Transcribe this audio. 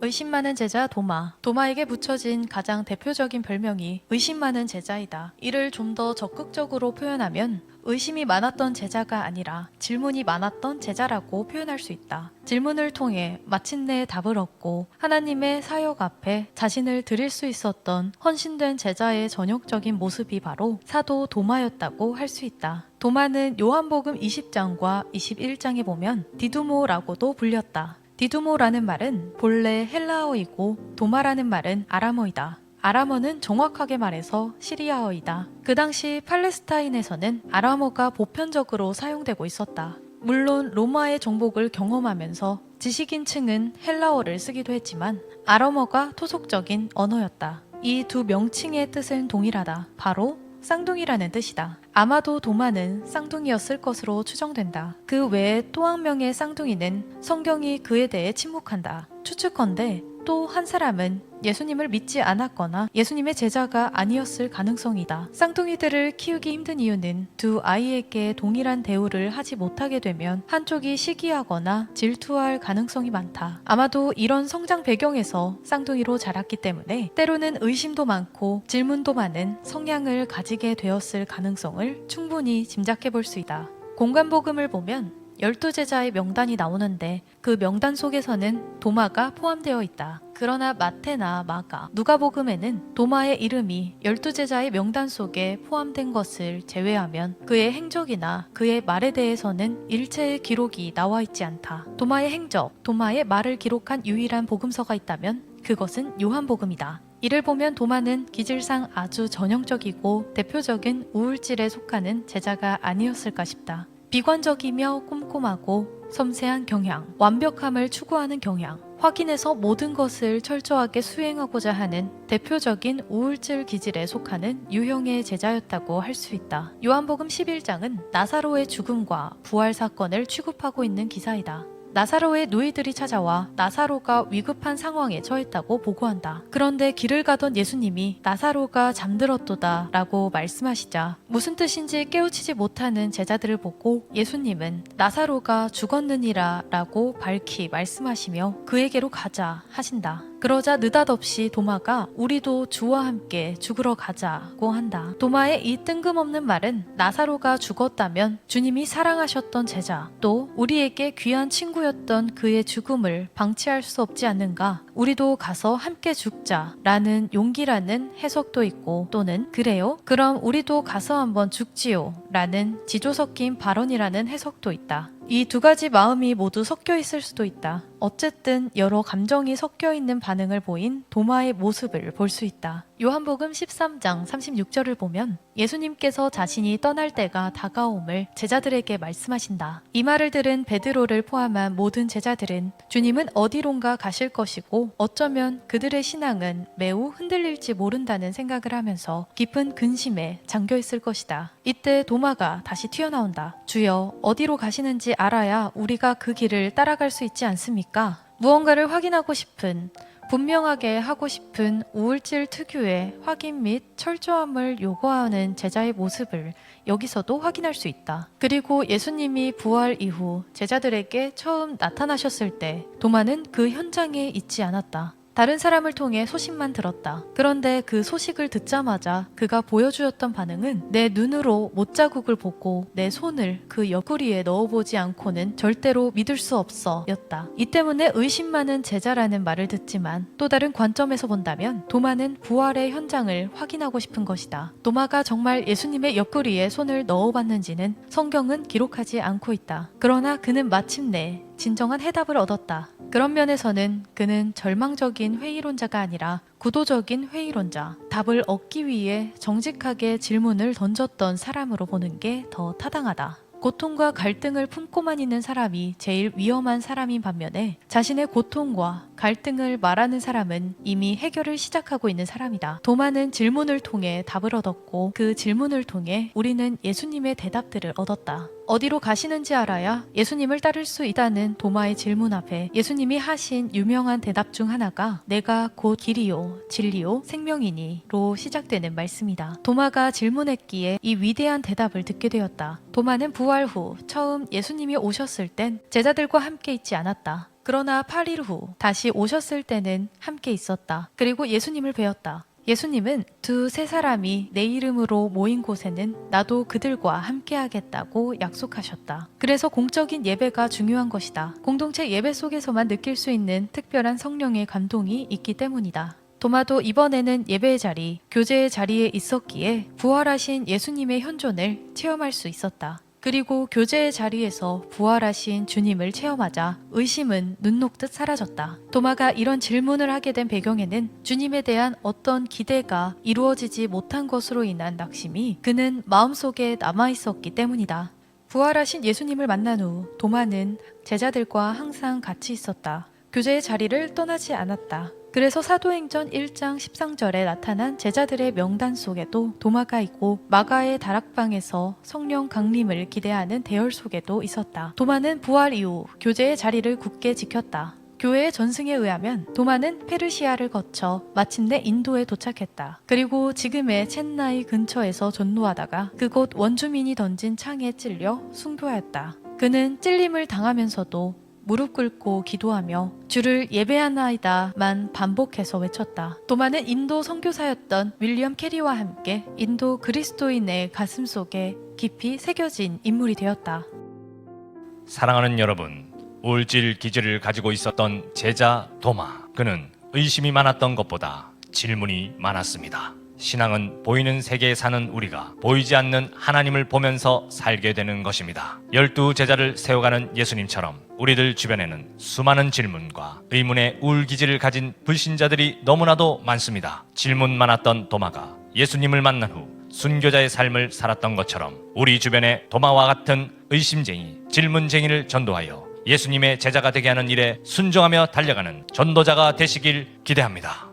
의심 많은 제자 도마. 도마에게 붙여진 가장 대표적인 별명이 의심 많은 제자이다. 이를 좀 더 적극적으로 표현하면 의심이 많았던 제자가 아니라 질문이 많았던 제자라고 표현할 수 있다. 질문을 통해 마침내 답을 얻고 하나님의 사역 앞에 자신을 드릴 수 있었던 헌신된 제자의 전형적인 모습이 바로 사도 도마였다고 할 수 있다. 도마는 요한복음 20장과 21장에 보면 디두모라고도 불렸다. 디두모라는 말은 본래 헬라어이고 도마라는 말은 아람어이다. 아람어는 정확하게 말해서 시리아어이다. 그 당시 팔레스타인에서는 아람어가 보편적으로 사용되고 있었다. 물론 로마의 정복을 경험하면서 지식인층은 헬라어를 쓰기도 했지만 아람어가 토속적인 언어였다. 이 두 명칭의 뜻은 동일하다. 바로 쌍둥이라는 뜻이다. 아마도 도마는 쌍둥이였을 것으로 추정된다. 그 외에 또 한 명의 쌍둥이는 성경이 그에 대해 침묵한다. 추측컨대 또 한 사람은 예수님을 믿지 않았거나 예수님의 제자가 아니었을 가능성이다. 쌍둥이들을 키우기 힘든 이유는 두 아이에게 동일한 대우를 하지 못하게 되면 한쪽이 시기하거나 질투할 가능성이 많다. 아마도 이런 성장 배경에서 쌍둥이로 자랐기 때문에 때로는 의심도 많고 질문도 많은 성향을 가지게 되었을 가능성을 충분히 짐작해 볼 수 있다. 공간복음을 보면 12제자의 명단이 나오는데 그 명단 속에서는 도마가 포함되어 있다. 그러나 마태나 마가, 누가복음에는 도마의 이름이 12제자의 명단 속에 포함된 것을 제외하면 그의 행적이나 그의 말에 대해서는 일체의 기록이 나와 있지 않다. 도마의 행적, 도마의 말을 기록한 유일한 복음서가 있다면 그것은 요한복음이다. 이를 보면 도마는 기질상 아주 전형적이고 대표적인 우울질에 속하는 제자가 아니었을까 싶다. 비관적이며 꼼꼼하고 섬세한 경향, 완벽함을 추구하는 경향, 확인해서 모든 것을 철저하게 수행하고자 하는 대표적인 우울질 기질에 속하는 유형의 제자였다고 할 수 있다. 요한복음 11장은 나사로의 죽음과 부활 사건을 취급하고 있는 기사이다. 나사로의 누이들이 찾아와 나사로가 위급한 상황에 처했다고 보고한다. 그런데 길을 가던 예수님이 나사로가 잠들었도다 라고 말씀하시자 무슨 뜻인지 깨우치지 못하는 제자들을 보고 예수님은 나사로가 죽었느니라 라고 밝히 말씀하시며 그에게로 가자 하신다. 그러자 느닷없이 도마가 우리도 주와 함께 죽으러 가자고 한다. 도마의 이 뜬금없는 말은 나사로가 죽었다면 주님이 사랑하셨던 제자, 또 우리에게 귀한 친구였던 그의 죽음을 방치할 수 없지 않는가? 우리도 가서 함께 죽자라는 용기라는 해석도 있고 또는 그래요? 그럼 우리도 가서 한번 죽지요 라는 지조 섞인 발언이라는 해석도 있다. 이 두 가지 마음이 모두 섞여 있을 수도 있다. 어쨌든 여러 감정이 섞여 있는 반응을 보인 도마의 모습을 볼 수 있다. 요한복음 13장 36절을 보면 예수님께서 자신이 떠날 때가 다가옴을 제자들에게 말씀하신다. 이 말을 들은 베드로를 포함한 모든 제자들은 주님은 어디론가 가실 것이고 어쩌면 그들의 신앙은 매우 흔들릴지 모른다는 생각을 하면서 깊은 근심에 잠겨 있을 것이다. 이때 도마가 다시 튀어나온다. 주여, 어디로 가시는지 알아야 우리가 그 길을 따라갈 수 있지 않습니까? 무언가를 확인하고 싶은, 분명하게 하고 싶은 우울질 특유의 확인 및 철저함을 요구하는 제자의 모습을 여기서도 확인할 수 있다. 그리고 예수님이 부활 이후 제자들에게 처음 나타나셨을 때 도마는 그 현장에 있지 않았다. 다른 사람을 통해 소식만 들었다. 그런데 그 소식을 듣자마자 그가 보여주었던 반응은 내 눈으로 못자국을 보고 내 손을 그 옆구리에 넣어보지 않고는 절대로 믿을 수 없어 였다. 이 때문에 의심 많은 제자라는 말을 듣지만 또 다른 관점에서 본다면 도마는 부활의 현장을 확인하고 싶은 것이다. 도마가 정말 예수님의 옆구리에 손을 넣어봤는지는 성경은 기록하지 않고 있다. 그러나 그는 마침내 진정한 해답을 얻었다. 그런 면에서는 그는 절망적인 회의론자가 아니라 구도적인 회의론자, 답을 얻기 위해 정직하게 질문을 던졌던 사람으로 보는 게 더 타당하다. 고통과 갈등을 품고만 있는 사람이 제일 위험한 사람인 반면에 자신의 고통과 갈등을 말하는 사람은 이미 해결을 시작하고 있는 사람이다. 도마는 질문을 통해 답을 얻었고 그 질문을 통해 우리는 예수님의 대답들을 얻었다. 어디로 가시는지 알아야 예수님을 따를 수 있다는 도마의 질문 앞에 예수님이 하신 유명한 대답 중 하나가 내가 곧 길이요 진리요 생명이니로 시작되는 말씀이다. 도마가 질문했기에 이 위대한 대답을 듣게 되었다. 도마는 부활 후 처음 예수님이 오셨을 땐 제자들과 함께 있지 않았다. 그러나 8일 후 다시 오셨을 때는 함께 있었다. 그리고 예수님을 뵈었다. 예수님은 두세 사람이 내 이름으로 모인 곳에는 나도 그들과 함께 하겠다고 약속하셨다. 그래서 공적인 예배가 중요한 것이다. 공동체 예배 속에서만 느낄 수 있는 특별한 성령의 감동이 있기 때문이다. 도마도 이번에는 예배의 자리, 교제의 자리에 있었기에 부활하신 예수님의 현존을 체험할 수 있었다. 그리고 교제의 자리에서 부활하신 주님을 체험하자 의심은 눈 녹듯 사라졌다. 도마가 이런 질문을 하게 된 배경에는 주님에 대한 어떤 기대가 이루어지지 못한 것으로 인한 낙심이 그는 마음속에 남아있었기 때문이다. 부활하신 예수님을 만난 후 도마는 제자들과 항상 같이 있었다. 교제의 자리를 떠나지 않았다. 그래서 사도행전 1장 13절에 나타난 제자들의 명단 속에도 도마가 있고 마가의 다락방에서 성령 강림을 기대하는 대열 속에도 있었다. 도마는 부활 이후 교제의 자리를 굳게 지켰다. 교회의 전승에 의하면 도마는 페르시아를 거쳐 마침내 인도에 도착했다. 그리고 지금의 첸나이 근처에서 전도하다가 그곳 원주민이 던진 창에 찔려 순교하였다. 그는 찔림을 당하면서도 무릎 꿇고 기도하며 주를 예배하나이다만 반복해서 외쳤다. 도마는 인도 선교사였던 윌리엄 캐리와 함께 인도 그리스도인의 가슴 속에 깊이 새겨진 인물이 되었다. 사랑하는 여러분, 우울질 기질을 가지고 있었던 제자 도마. 그는 의심이 많았던 것보다 질문이 많았습니다. 신앙은 보이는 세계에 사는 우리가 보이지 않는 하나님을 보면서 살게 되는 것입니다. 12 제자를 세워가는 예수님처럼 우리들 주변에는 수많은 질문과 의문의 우울기질을 가진 불신자들이 너무나도 많습니다. 질문 많았던 도마가 예수님을 만난 후 순교자의 삶을 살았던 것처럼 우리 주변에 도마와 같은 의심쟁이, 질문쟁이를 전도하여 예수님의 제자가 되게 하는 일에 순종하며 달려가는 전도자가 되시길 기대합니다.